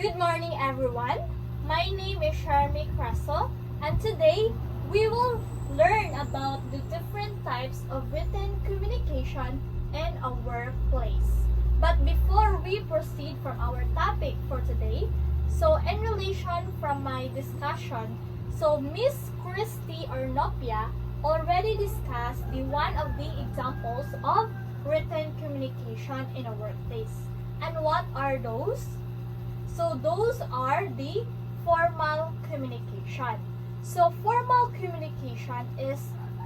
Good morning, everyone. My name is Sharmi Crasso, and today we will learn about the different types of written communication in a workplace. But before we proceed from our topic for today, so in relation from my discussion, Miss Christy Ornopia already discussed the one of the examples of written communication in a workplace. And what are those? So those are the formal communication. So formal communication is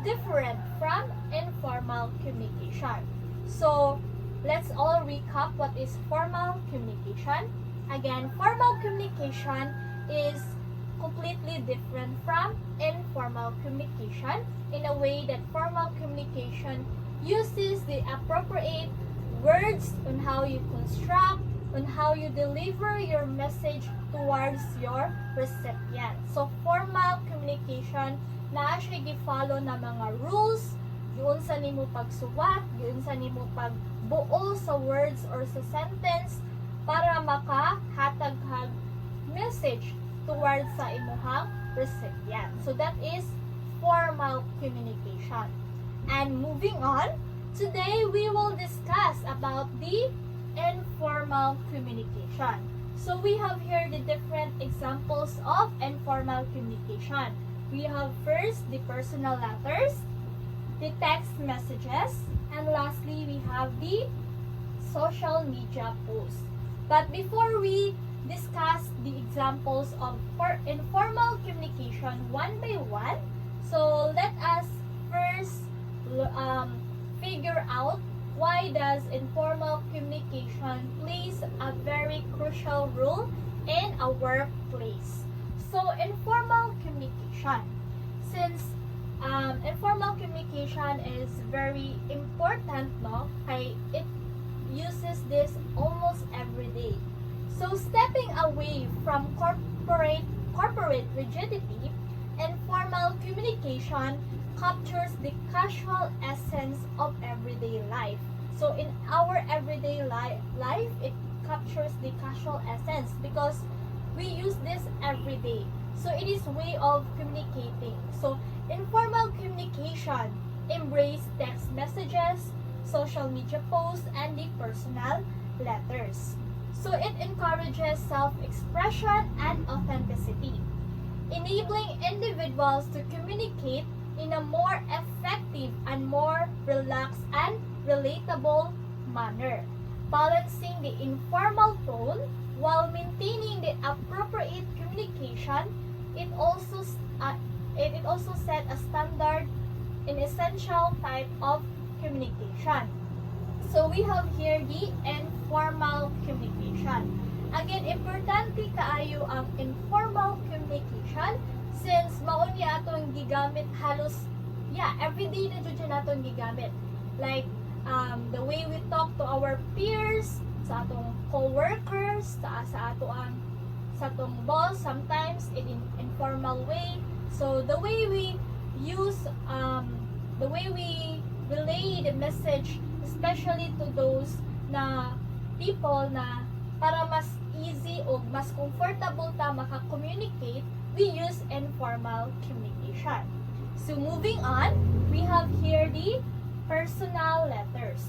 different from informal communication. So let's all recap what is formal communication. Again, formal communication is completely different from informal communication in a way that formal communication uses the appropriate words on how you construct, on how you deliver your message towards your recipient. So, formal communication, na siya gi-follow na mga rules, yun sa nimo pagsuwat, yun sa nimo pagbuo sa words or sa sentence para makahatag message towards sa imuhang recipient. So, that is formal communication. And moving on, today we will discuss about the informal communication. So we have here the different examples of informal communication. We have first the personal letters, the text messages, and lastly we have the social media posts. But before we discuss the examples of informal communication one by one, so let us first figure out why does informal communication plays a very crucial role in a workplace. So informal communication, since informal communication is very important, no? It uses this almost every day. So stepping away from corporate rigidity, informal communication captures the casual essence of everyday life. So in our everyday life, it captures the casual essence because we use this every day. So it is way of communicating. So informal communication embrace text messages, social media posts, and the personal letters. So it encourages self-expression and authenticity, enabling individuals to communicate in a more effective and more relaxed and relatable manner, balancing the informal tone while maintaining the appropriate communication. It also set a standard in essential type of communication. So we have here the informal communication. Again, importante kaayo ang informal communication since mao niya atong gigamit halos everyday na jud naton gigamit, like the way we talk to our peers, sa atong co-workers, sa atong boss, sometimes in informal way. So the way we use the way we relay the message, especially to those na people na para mas easy o mas comfortable ta maka-communicate, we use informal communication. So moving on, we have here the personal letters.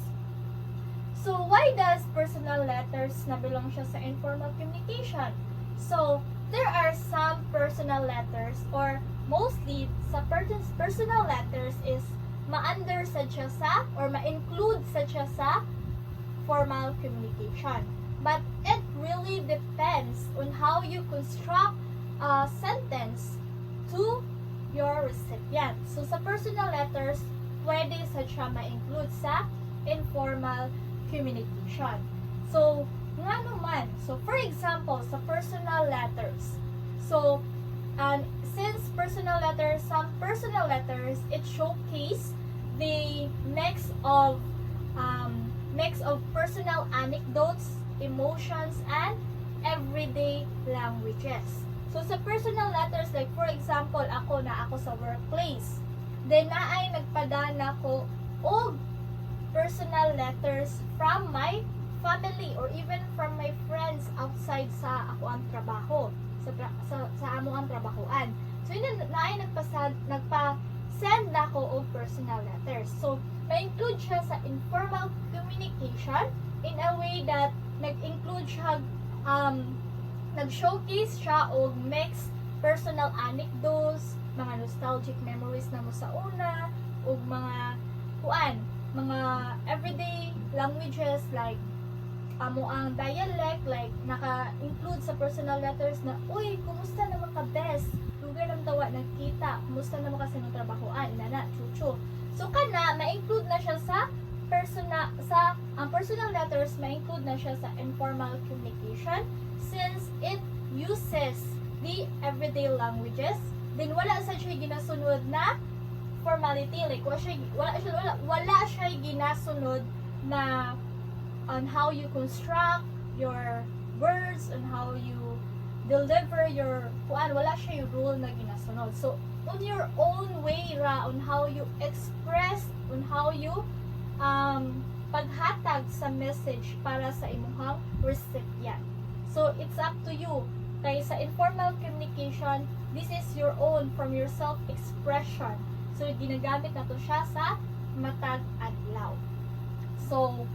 So why does personal letters na belong siya sa informal communication? So there are some personal letters, or mostly sa personal letters is ma-under siya sa or ma-include siya sa formal communication. But it really depends on how you construct a sentence to your recipient. So sa personal letters, pwede siya ma-include sa informal communication. So nga naman, so for example, sa personal letters, so since some personal letters, it showcase the mix of personal anecdotes, emotions, and everyday languages. So sa personal letters, like for example, ako sa workplace, then naay nagpadana ko og personal letters from my family or even from my friends outside sa ako ang trabaho, sa amo ang trabahoan. So yun na nagpa-send ako of personal letters. So ma-include siya sa informal communication in a way that nag-include siya, nag-showcase siya og mix personal anecdotes, mga nostalgic memories na mo sa una, ug mga everyday languages like amo ang dialect, like naka-include sa personal letters na, uy, kumusta naman ka best? Lugar ng tawa, nagkita, kumusta naman ka sa nung trabahoan, inana, chuchu. So kana, ma-include na siya sa personal letters, ma-include na siya sa informal communication since it uses the everyday languages. Then wala sa siya ginasunod na formality, like wala siya ginasunod na on how you construct your words, on how you deliver your wala siya yung rule na ginasunod. So on your own way ra, on how you express, on how you paghatag sa message para sa imuhang recipient. So it's up to you. Kaya sa informal communication, this is your own, from your self-expression. So ginagamit na to siya sa matag adlaw. So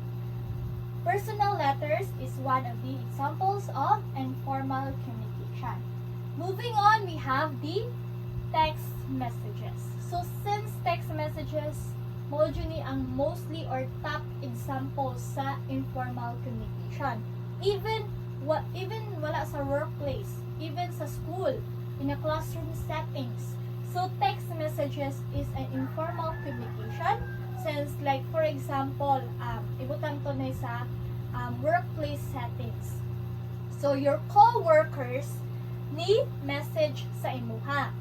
personal letters is one of the examples of informal communication. Moving on, we have the text messages. So since text messages mo ni ang mostly or top examples sa informal communication. Even wala sa workplace, even sa school, in a classroom settings. So text messages is an informal communication since, like for example, ibutan to na sa workplace settings. So your co-workers ni message sa imuha.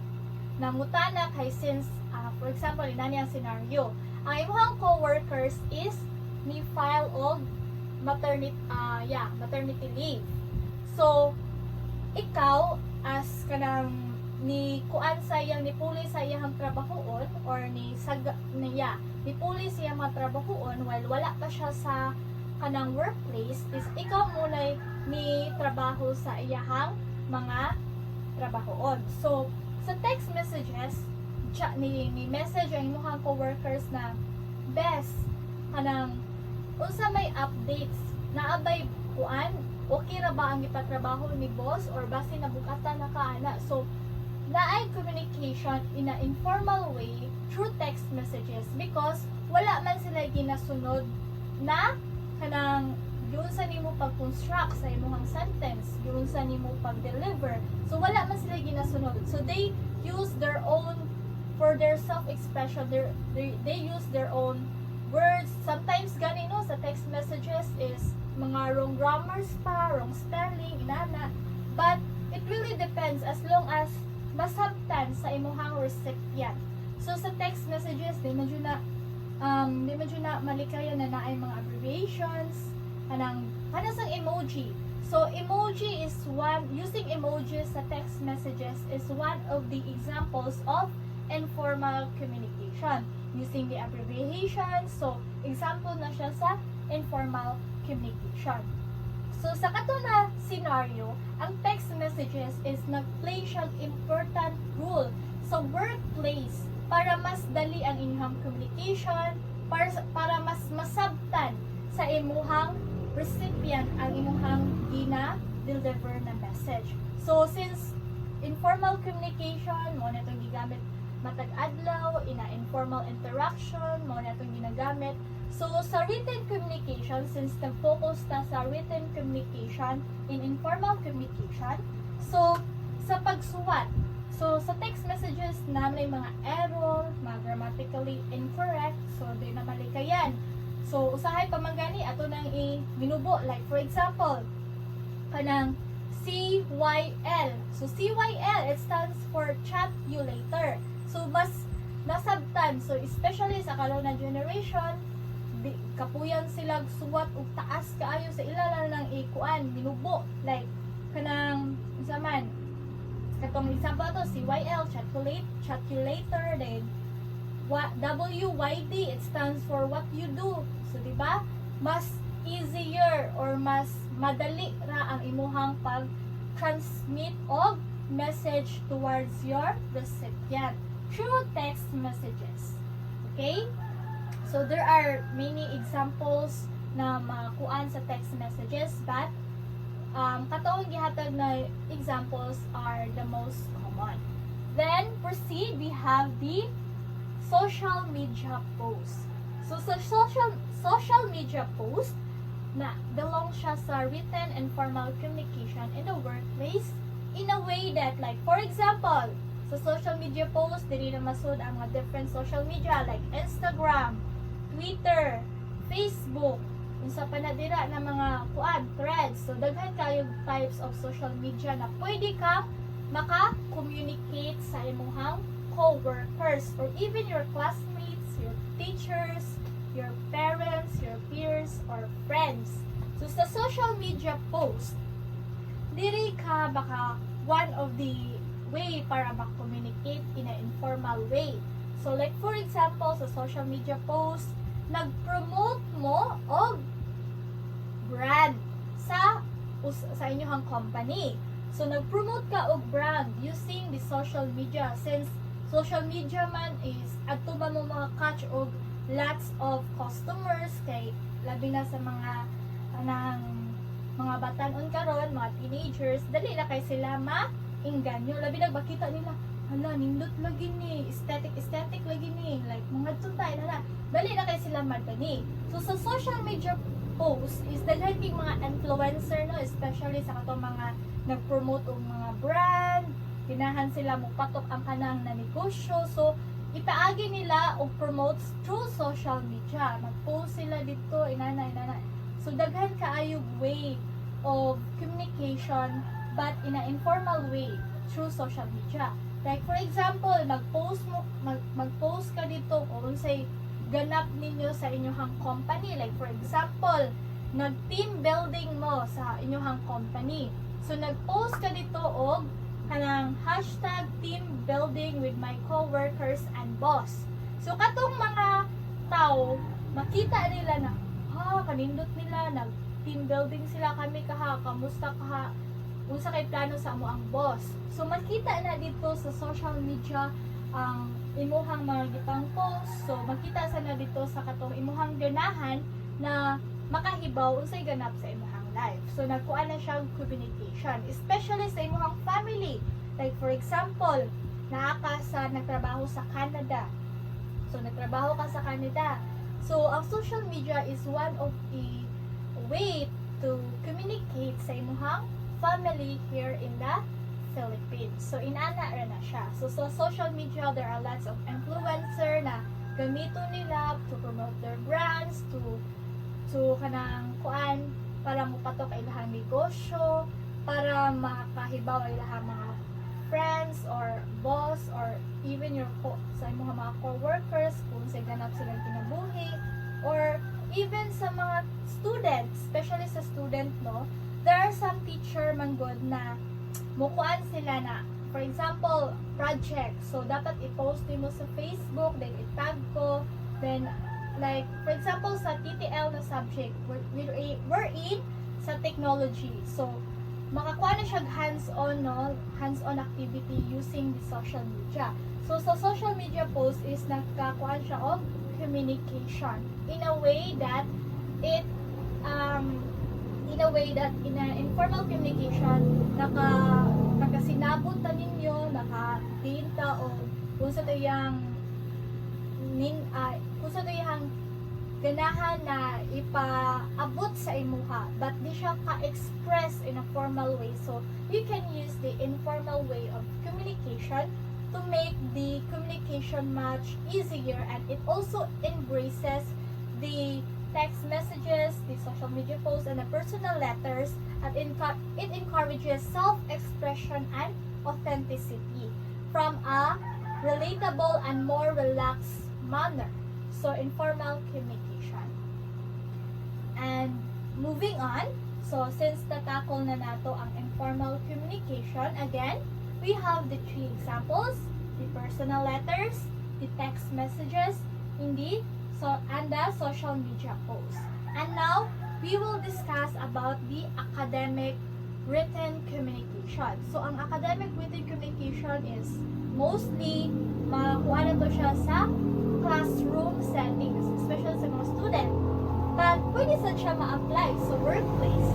Nangutana kay since for example, inani ang scenario. Ang imuhang co-workers is ni file og maternity leave. So ikaw as kanang ni kuan sa iyang ni puli sa iyang trabahoon or ni puli sa iyang mga trabahoon while wala pa siya sa kanang workplace, is ikaw muna ni trabaho sa iyang mga trabahoon. So sa text messages ni message ang imuhang coworkers na best kanang unsa may updates naabay kuan, okay ra ba ang ipatrabaho ni boss or basi nabukatan na kaana. So naay communication in an informal way through text messages because wala man sila ginasunod na kanang yun sa nimo pag-construct sa imong sentence, yun sa nimo pag-deliver. So wala man sila ginasunod. So they use their own, for their self-expression, they use their own words. Sometimes gani no sa text messages is mga wrong grammars pa, wrong spelling, inana. But it really depends as long as masabtan sa imuhang recipient. So sa text messages, di man jud na malikayan na naay mga abbreviations, kanang sang emoji. So emoji is using emojis sa text messages is one of the examples of informal communication. Using the abbreviation, so example na siya sa informal communication. So sa kato na scenario, ang text messages is nag-play siyang important role sa workplace para mas dali ang inyong communication, para mas masabtan sa imuhang recipient ang imuhang gina-deliver na message. So since informal communication, mo na itong gigamit matag adlaw, ina informal interaction, mo na itong ginagamit. So sa written communication, since nag-focus na sa written communication in informal communication, so sa pagsuwat, so sa text messages na may mga error, mga grammatically incorrect, so di na malikayan. So usahay pamangani ato nang i-minubo, like for example kanang CYL. So CYL, it stands for chat you later. So mas nasabtan, so especially sa kalaw na generation, kapuyan sila suwat ug taas kaayo sa ilala ng ikuan minubo, like kanang zaman katong example to CYL, chat you later. Then WYD, it stands for what you do. So diba mas easier or mas madali ra ang imuhang pag-transmit og message towards your recipient through text messages. Okay? So there are many examples na makuan sa text messages, but kataong gihatag na examples are the most common. Then proceed, we have the social media post. So sa social media post na belong siya sa written and formal communication in the workplace in a way that, like for example, sa social media post dili na masud ang mga different social media like Instagram, Twitter, Facebook, unsa pa na dira na mga threads. So daghan kayo types of social media na pwede ka maka-communicate sa imong co-workers or even your classmates, your teachers, your parents, your peers, or friends. So sa social media post, diri ka baka one of the way para mag-communicate in an informal way. So like for example, sa social media post, nag-promote mo og brand sa inyong company. So nag-promote ka og brand using the social media, since social media man is adto man mo maka-catch og lots of customers, kay labi na sa mga mga batanon karon, mga teenagers, dali na kay sila maingganyo. Labi na bakita nila, hala, nindot lagi ni, aesthetic lagi ni, like mga tuntay na dali na kay sila madani. So sa social media post is daghan big mga influencer, no, especially sa katong mga nag-promote og mga brand, ginahan sila mo patok ang kanang na negosyo. So ipaagi nila og promotes through social media. Mag-post sila dito, inana. So daghan kaayog way of communication, but in an informal way through social media. Like for example, mag-post ka dito kung unsay ganap ninyo sa inyong company. Like for example, nag-team building mo sa inyong company. So nag-post ka dito og kanang hashtag team building with my co-workers and boss. So katong mga tao, makita nila na, kanindot nila, nag-team building sila kami kamusta unsa kay plano sa amo ang boss. So makita na dito sa social media ang imuhang mga gitang post. So makita sa na dito sa katong imuhang ganahan na makahibaw unsay ganap sa imuhang life. So nagkuha na siyang communication, especially sa imuhang family. Like for example, nagtrabaho sa Canada. So nagtrabaho ka sa Canada. So ang social media is one of the way to communicate sa imuhang family here in the Philippines. So inana ra na siya. So sa social media there are lots of influencer na gamito nila to promote their brands, to kanang kuan para mupatok ay ilahang negosyo, para makahibaw ay ilahang mga friends or boss or even sa imong mga co-workers kung sa ganap silang kinabuhi, or even sa mga students, especially sa student, no, there are some teacher man good na mukuan sila na, for example, project. So dapat i-post mo sa Facebook, then i-tag ko, then like for example sa TTL na subject, we're in sa technology. So makakuha na siya hands-on, no? Hands-on activity using the social media. So sa social media post is nagkakuha siya of communication in a way that in an informal communication nakasinabot ta ninyo, nakadinta o kung sa tuyang ganahan na ipaabot sa imuha, but di siya ka-express in a formal way. So you can use the informal way of communication to make the communication much easier, and it also embraces the text messages, the social media posts, and the personal letters, and it encourages self-expression and authenticity from a relatable and more relaxed manner. So informal communication. And moving on, so since tatakol na nato ang informal communication, again, we have the three examples: the personal letters, the text messages, and the social media posts. And now, we will discuss about the academic written communication. So, ang academic written communication is mostly makuha na to siya sa classroom settings, especially sa mga student. But, pwede sa siya ma-apply sa workplace.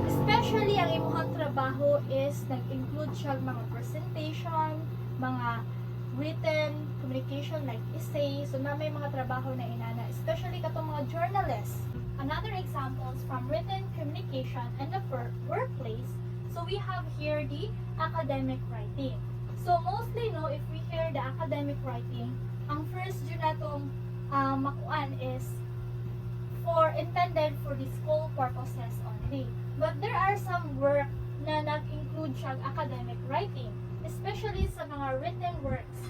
Especially, ang imong trabaho is nag-include siya mga presentation, mga written communication like essay. So, na may mga trabaho na inana, especially katong mga journalists. Another examples from written communication in the workplace. So, we have here the academic writing. So, mostly, no, if we hear the academic writing, ang first yun natong makuan is intended for the school purposes only. But there are some work na nag-include siyang academic writing, especially sa mga written works.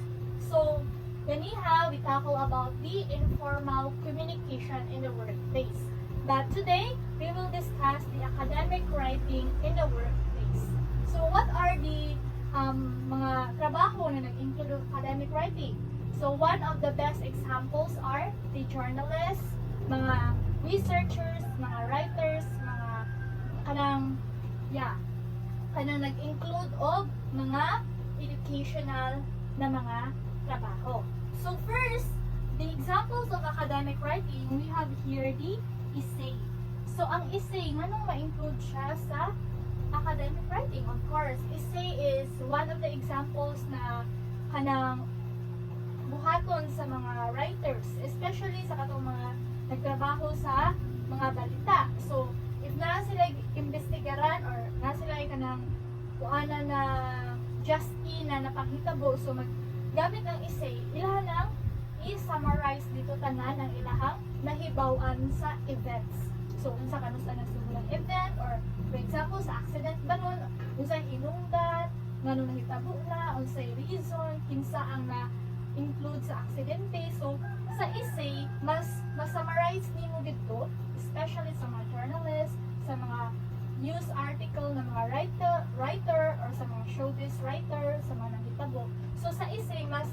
So, ganiha, we tackle about the informal communication in the workplace. But today, we will discuss the academic writing in the workplace. So, what are the mga trabaho na nag-include academic writing? So, one of the best examples are the journalists, mga researchers, mga writers, mga kanang nag-include og mga educational na mga trabaho. So first, the examples of academic writing, we have here the essay. So ang essay, nganong ma-include siya sa academic writing? Of course, essay is one of the examples na kanang buhaton sa mga writers, especially sa katong mga nagtrabaho sa mga balita. So, if na sila investigaran or na sila kanang kuana na just-in na napanghitabo, so gamit ang essay, ilahan ang i-summarize dito tanan ang ilahang nahibawan sa events. So, unsa kanusta nagsugulang event or for example sa accident ba nun, unsay hinungdan, ngano nahitabo na, unsay reason, kinsa ang na-include sa aksidente. So, sa essay, mas-summarize nimo dito, especially sa mga journalists, sa mga news article ng mga writer or sa mga showbiz writer, sa mga nahitabo. So sa essay, mas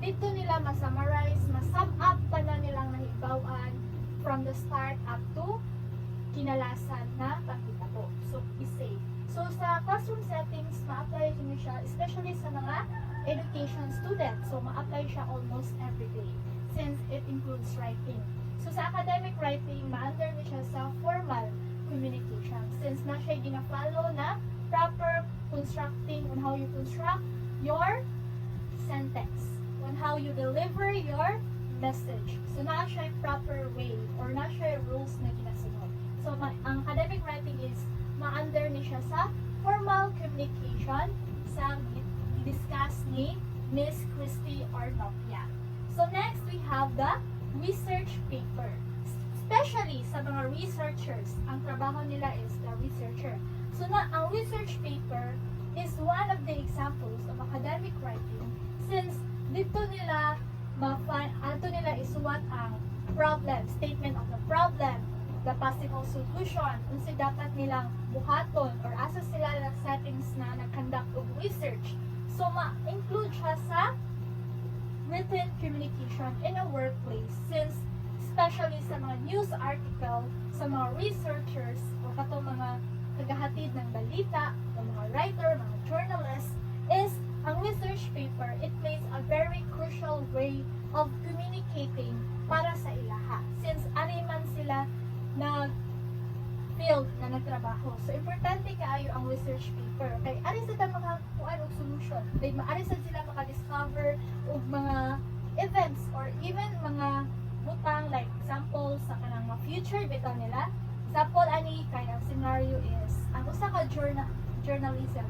dito nila ma-summarize, mas-sum up pa na nilang nahibawan from the start up to kinalasan na paghitabo. So essay. So sa classroom settings, ma-apply din siya, especially sa mga education students. So ma-apply siya almost every day since it includes writing. So sa academic writing, ma-under ni siya sa formal communication since na siya gina-follow na proper constructing on how you construct your sentence, on how you deliver your message. So na siya proper way or na siya rules na ginasunod. So ang academic writing is ma-under ni siya sa formal communication sa discuss ni Miss Christy Arnopia. So next, we have the research paper. Especially sa mga researchers, ang trabaho nila is the researcher. So ang research paper is one of the examples of academic writing since dito nila isuwat ang problem, statement of the problem, the possible solution, unsa dapat nilang buhaton or asa sila na settings na nag-conduct of research. So ma-include siya sa written communication in a workplace since especially sa mga news article, sa mga researchers o katong mga tagahatid ng balita, o mga writer, mga journalists, is ang research paper, it plays a very crucial way of communicating para sa ilaha since ari man sila na field na nagtrabaho. So, importante kaayo ang research paper. Kay ari sa makakuan og solution. Kay maari sa sila maka-discover og mga events or even mga butang like example sa kanang mga future bitaw nila. Example ani kay ang scenario is ang usa ka journalism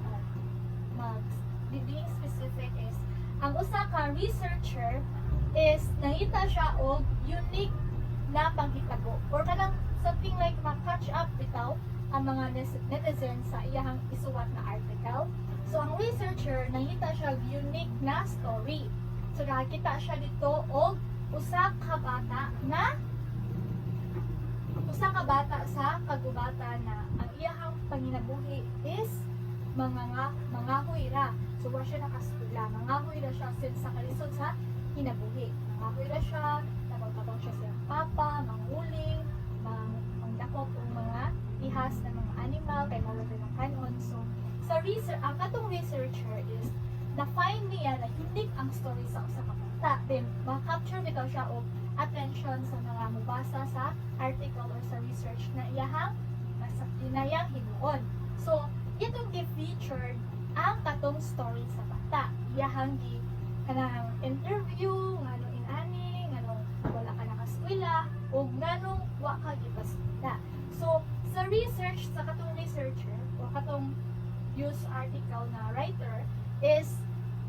being specific is ang usa ka researcher is nangita siya og unique na panghitabo or kanang something like ma-catch up bitaw ang mga netizens sa iyang isuwat na article. So, ang researcher, nangita siya unique na story. So, nakakita siya dito og usa ka bata sa kagubatan na ang iyang panginabuhi is mangahoy ra. So, wa siya nakasula. Mangahoy ra siya since sa kalisod sa kinabuhi. Mangahoy ra siya, nagpapabang siya sa papa, manguling, manghakop o mga ihas na mga animal kay mawala ng kanon. So sa research, ang katong researcher is na-find niya na unique ang story sa usa ka bata. Then ma-capture bitaw siya og attention sa mga mubasa sa article or sa research na inayang hinuon. So itong gi-featured ang katong story sa bata. Iyahang gi kanang interview nganong inani, nganong wala ka nakaskwela o nganong wa ka gipaskwela. So sa research sa katong researcher o katong news article na writer is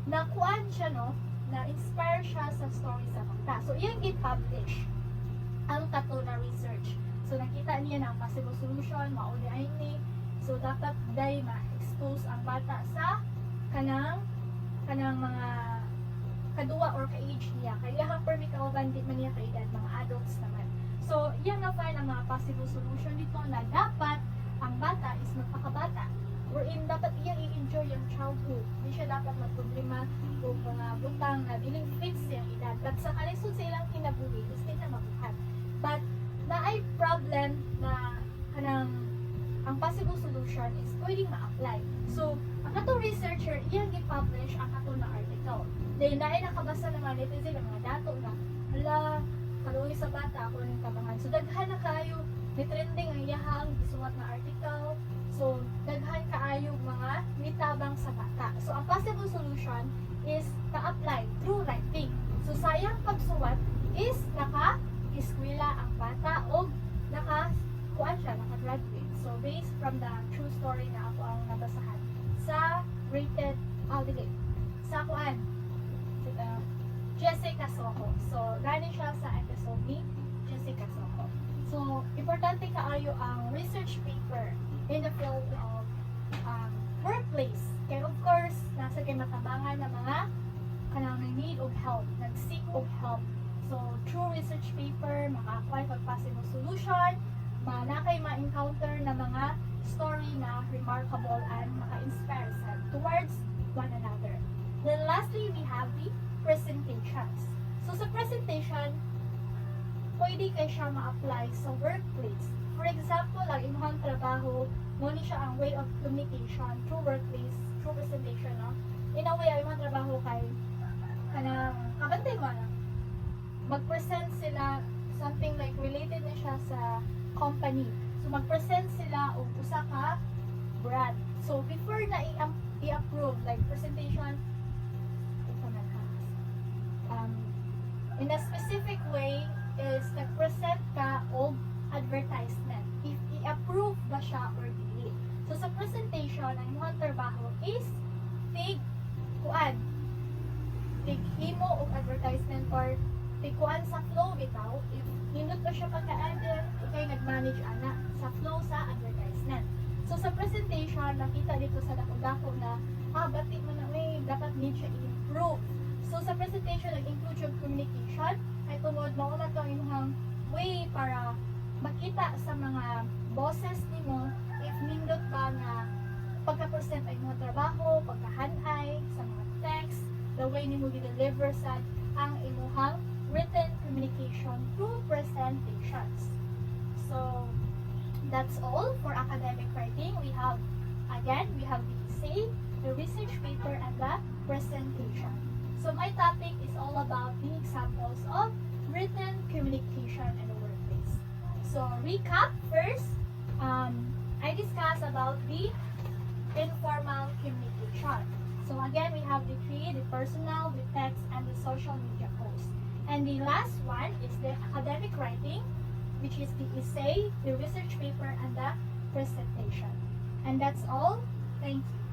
nakuan siya no, na inspire siya sa story sa bata. So iyang gi-publish ang kato na research. So nakita niya na ang possible solution mauli ay ni. So dapat day ma-expose ang bata sa kanang mga kadua or ka-age niya. Kaya hang permi kauban di man niya kaedad mga adults naman. So iyang na-find ang mga possible solution dito na dapat ang bata is magpakabata. Wherein dapat iyang i-enjoy yung childhood. Hindi siya dapat magproblema o mga butang na diling fits yung edad. But sa kalisod sa ilang kinabuhi, is hindi na mabuhat. But na ay problem na kanang ang possible solution is pwedeng ma-apply. So, ang katong researcher, iyang i-publish ang katong na article. Then, na ay nakabasa ng mga netizen, ng mga dato na, hala, kaluwi sa bata, ako rin kabangan. So, daghan na kayo, may trending ang iyahang isuwat na article. So, daghan kaayo mga mitabang sa bata. So, ang possible solution is na-apply through writing. So, sayang pagsuwat is naka-eskwela ang bata o naka-kuan siya, naka-graduate. So, based from the true story na ako ang nabasahan sa rated, sa kuan, Jessica Soho. So, gani siya sa episode ni Jessica Soho. So, importante kaayo ang research paper in the field of workplace. Kaya of course, nasa kay matabangan na mga kanang need of help, nag-seek of help. So, through research paper, makakuha pag possible solution, nakay ma-encounter na mga story na remarkable and maka-inspire sa towards one another. Then lastly, we have the presentations. So, sa presentation, pwede kay siya ma-apply sa workplace. For example, ang imong trabaho, ngunit siya ang way of communication through workplace, through presentation, no? In a way, ang imong trabaho kay kanang kabantay mo na mag-present sila something like related na siya sa company. So, mag-present sila o usa ka brand. So, before na i-approve, like presentation, in a specific way is nag-present ka o advertisement. If i-approve ba siya or dili. So, sa presentation, ang imong trabaho is himo o advertisement or kuan sa flow bitaw. If nindot ba siya pagka-edit, ikay nag-manage ana sa flow sa advertisement. So, sa presentation, nakita dito sa dako-dako na bati mo na may dapat need siya i-improve. So, sa presentation, nag-include yung communication ay tungod mauna to imong way para makita sa mga bosses nimo if nindot ba na pagka-present ay mga trabaho, pagkahanay sa mga text, the way nimo gi-deliver sa ang imuhang written communication through presentations. So, that's all for academic writing. We have the essay, the research paper, and the presentation. So, my topic is all about the examples of written communication in the workplace. So, recap first, I discussed about the informal communication. So, again, we have the three, the personal, the text, and the social media post. And the last one is the academic writing, which is the essay, the research paper, and the presentation. And that's all. Thank you.